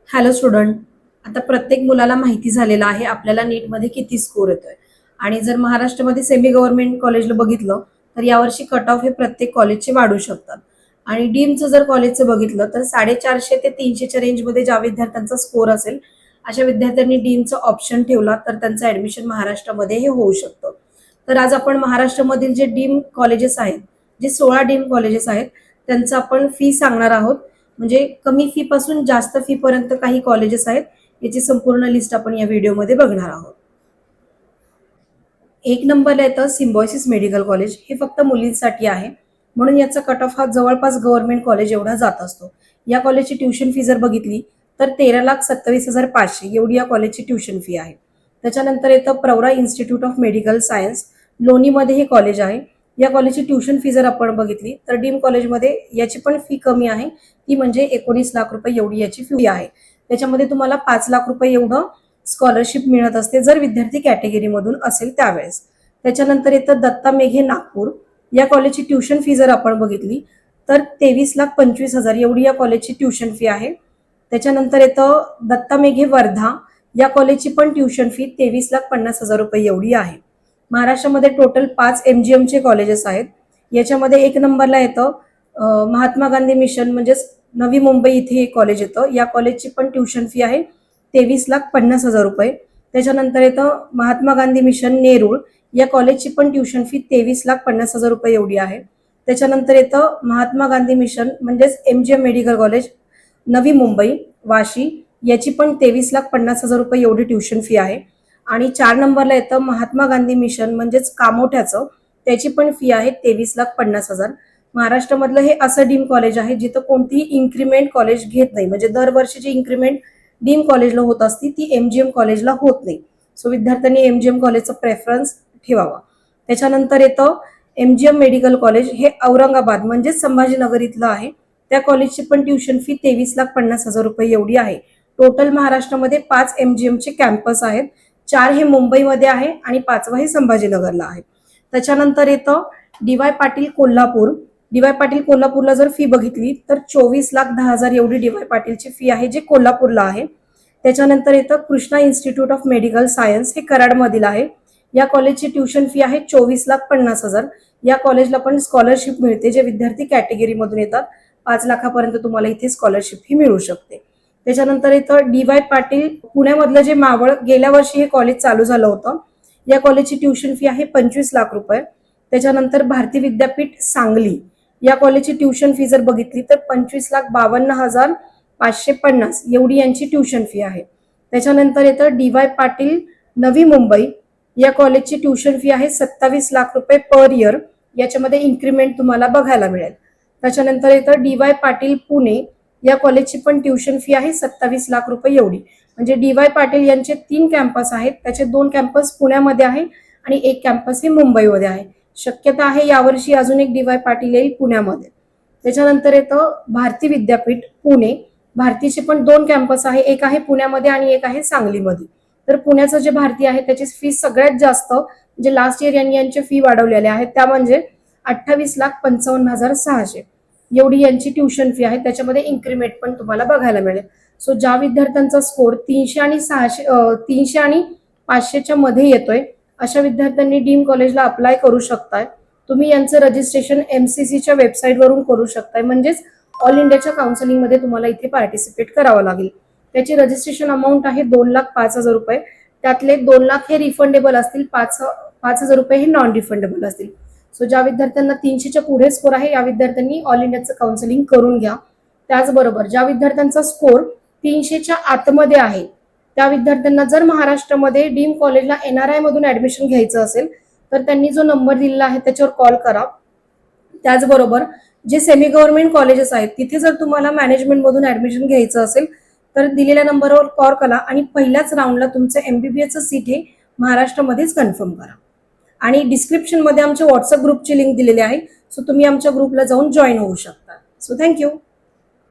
Hello student. आता प्रत्येक मुलाला माहिती झालेलं आहे आपल्याला नीटमध्ये किती स्कोर येतोय. आणि जर महाराष्ट्रामध्ये सेमी गव्हर्नमेंट कॉलेजला बघितलं तर यावर्षी कट ऑफ हे प्रत्येक कॉलेजचे वाढू शकतात. आणि डीमचं जर कॉलेजचं बघितलं तर 450 ते 300च्या रेंजमध्ये ज्या विद्यार्थ्यांचा स्कोर असेल अशा विद्यार्थ्यांनी डीमचं ऑप्शन ठेवला तर त्यांचं ऍडमिशन महाराष्ट्रामध्ये हे होऊ शकतं. तर आज आपण महाराष्ट्रामधील जे डीम कॉलेजेस आहेत, जे 16 डीम कॉलेजेस आहेत, त्यांचं आपण फी सांगणार आहोत. म्हणजे कमी फी पासून जास्त फी पर्यंत काही कॉलेजेस आहेत, याची संपूर्ण लिस्ट आपण या व्हिडिओमध्ये बघणार आहोत. एक नंबरला येतं सिम्बॉयसिस मेडिकल कॉलेज. हे फक्त मुलींसाठी आहे, म्हणून याचा कट ऑफ हा जवळपास गव्हर्नमेंट कॉलेज एवढा जात असतो. या कॉलेजची ट्युशन फी जर बघितली तर 13,27,500 एवढी या कॉलेजची ट्युशन फी आहे. त्याच्यानंतर येतं Pravara institute of medical science. लोणीमध्ये हे कॉलेज आहे. या कॉलेजची ट्युशन फी जर आपण बघितली तर डीम कॉलेजमध्ये याची पण फी कमी आहे, ती म्हणजे 19 लाख रुपये एवढी याची फी आहे. त्याच्यामध्ये तुम्हाला 5 लाख रुपये एवढं स्कॉलरशिप मिळत असते जर विद्यार्थी कॅटेगरीमधून असेल त्यावेळेस. त्याच्यानंतर येतं दत्ता मेघे नागपूर. या कॉलेजची ट्युशन फी जर आपण बघितली तर 23,25,000 एवढी या कॉलेजची ट्युशन फी आहे. त्याच्यानंतर येतं दत्ता मेघे वर्धा. या कॉलेजची पण ट्युशन फी 23,50,000 रुपये एवढी आहे. महाराष्ट्रामध्ये टोटल 5 MGMचे कॉलेजेस आहेत. याच्यामध्ये एक नंबरला येतं महात्मा गांधी मिशन म्हणजेच नवी मुंबई इथे हे कॉलेज येतं. या कॉलेजची पण ट्युशन फी आहे 23,50,000 रुपये. त्याच्यानंतर येतं महात्मा गांधी मिशन नेरूळ. या कॉलेजची पण ट्युशन फी 23,50,000 रुपये एवढी आहे. त्याच्यानंतर येतं महात्मा गांधी मिशन म्हणजेच MGM medical college Navi Mumbai Vashi. याची पण 23,50,000 रुपये एवढी ट्युशन फी आहे. आणि 4 नंबरला येतं महात्मा गांधी मिशन म्हणजेच कामोठ्याचं. त्याची पण फी आहे 23,50,000. महाराष्ट्रामधलं हे असं डीम कॉलेज आहे जिथं कोणतीही इन्क्रीमेंट कॉलेज घेत नाही. म्हणजे दरवर्षीची इन्क्रीमेंट डीम कॉलेजला होत असती ती MGM कॉलेजला होत नाही. सो विद्यार्थ्यांनी MGM कॉलेजचा प्रेफरन्स ठेवावा. त्याच्यानंतर येतं MGM मेडिकल कॉलेज. हे औरंगाबाद म्हणजेच संभाजीनगर इथलं आहे. त्या कॉलेजची पण ट्युशन फी 23,50,000 रुपये एवढी आहे. टोटल महाराष्ट्रामध्ये 5 MGMचे कॅम्पस आहेत. 4 हे मुंबईमध्ये आहे आणि 5वं हे संभाजीनगरला आहे. त्याच्यानंतर येतं DY पाटील कोल्हापूर. DY पाटील कोल्हापूरला जर फी बघितली तर 24,10,000 एवढी DY पाटीलची फी आहे, जे कोल्हापूरला आहे. त्याच्यानंतर येतं Krishna institute of medical science. हे कराडमधील आहे. या कॉलेजची ट्युशन फी आहे 24,50,000. या कॉलेजला पण स्कॉलरशिप मिळते. जे विद्यार्थी कॅटेगरीमधून येतात 5 लाखापर्यंत तुम्हाला इथे स्कॉलरशिप ही मिळू शकते. त्याच्यानंतर येतं DY पाटील पुण्यामधलं जे मावळ. गेल्या वर्षी हे कॉलेज चालू झालं होतं. या कॉलेजची ट्युशन फी आहे 25 लाख रुपये. त्याच्यानंतर भारती विद्यापीठ सांगली. या कॉलेजची ट्युशन फी जर बघितली तर 25,52,550 एवढी यांची ट्युशन फी आहे. त्याच्यानंतर येतं DY पाटील नवी मुंबई. या कॉलेजची ट्युशन फी आहे 27 लाख रुपये पर इयर. याच्यामध्ये इन्क्रीमेंट तुम्हाला बघायला मिळेल. त्याच्यानंतर येतं DY पाटील पुणे. या कॉलेजची पण ट्युशन फी आहे 27 लाख रुपये एवढी. म्हणजे DY पाटील यांचे 3 कॅम्पस आहेत. त्याचे 2 कॅम्पस पुण्यामध्ये आहे आणि 1 कॅम्पस हे मुंबईमध्ये आहे. शक्यता आहे यावर्षी अजून एक DY पाटील येईल पुण्यामध्ये. त्याच्यानंतर येतं भारती विद्यापीठ पुणे. भारतीचे पण 2 कॅम्पस आहे. एक आहे पुण्यामध्ये आणि एक आहे सांगलीमध्ये. तर पुण्याचं जे भारती आहे त्याची फी सगळ्यात जास्त म्हणजे लास्ट इयर यांनी यांच्या फी वाढवलेल्या आहेत त्या म्हणजे 28,55,600 एवढी यांची ट्युशन फी आहे. त्याच्यामध्ये इन्क्रीमेंट पण तुम्हाला बघायला मिळेल. सो ज्या विद्यार्थ्यांचा स्कोर 300 आणि 500च्या मध्ये येतोय अशा विद्यार्थ्यांनी डीम कॉलेजला अप्लाय करू शकताय. तुम्ही यांचं रजिस्ट्रेशन MCCच्या वेबसाईटवरून करू शकताय. म्हणजेच ऑल इंडियाच्या काउन्सिलिंगमध्ये तुम्हाला इथे पार्टिसिपेट करावं लागेल. त्याची रजिस्ट्रेशन अमाऊंट आहे 2,05,000 रुपये. त्यातले 2 लाख हे रिफंडेबल असतील, 5,000 रुपये हे नॉन रिफंडेबल असतील. सो ज्या विद्यार्थ्यांना 300च्या पुढे स्कोर आहे या विद्यार्थ्यांनी ऑल इंडियाचं काउन्सिलिंग करून घ्या. त्याचबरोबर ज्या विद्यार्थ्यांचा स्कोर 300च्या आतमध्ये आहे त्या विद्यार्थ्यांना जर महाराष्ट्रामध्ये डीम कॉलेजला NRI मधून ऍडमिशन घ्यायचं असेल तर त्यांनी जो नंबर दिलेला आहे त्याच्यावर कॉल करा. त्याचबरोबर जे सेमी गव्हर्नमेंट कॉलेजेस आहेत तिथे जर तुम्हाला मॅनेजमेंट मधून ऍडमिशन घ्यायचं असेल तर दिलेल्या नंबरवर कॉल करा आणि पहिल्याच राऊंडला तुमचं MBBSचं सीट हे महाराष्ट्रामध्येच कन्फर्म करा. आणि डिस्क्रिप्शन मध्ये आमच्या व्हॉट्सअप ग्रुपची लिंक दिलेली आहे. सो तुम्ही आमच्या ग्रुपला जाऊन जॉईन होऊ शकता. So thank you.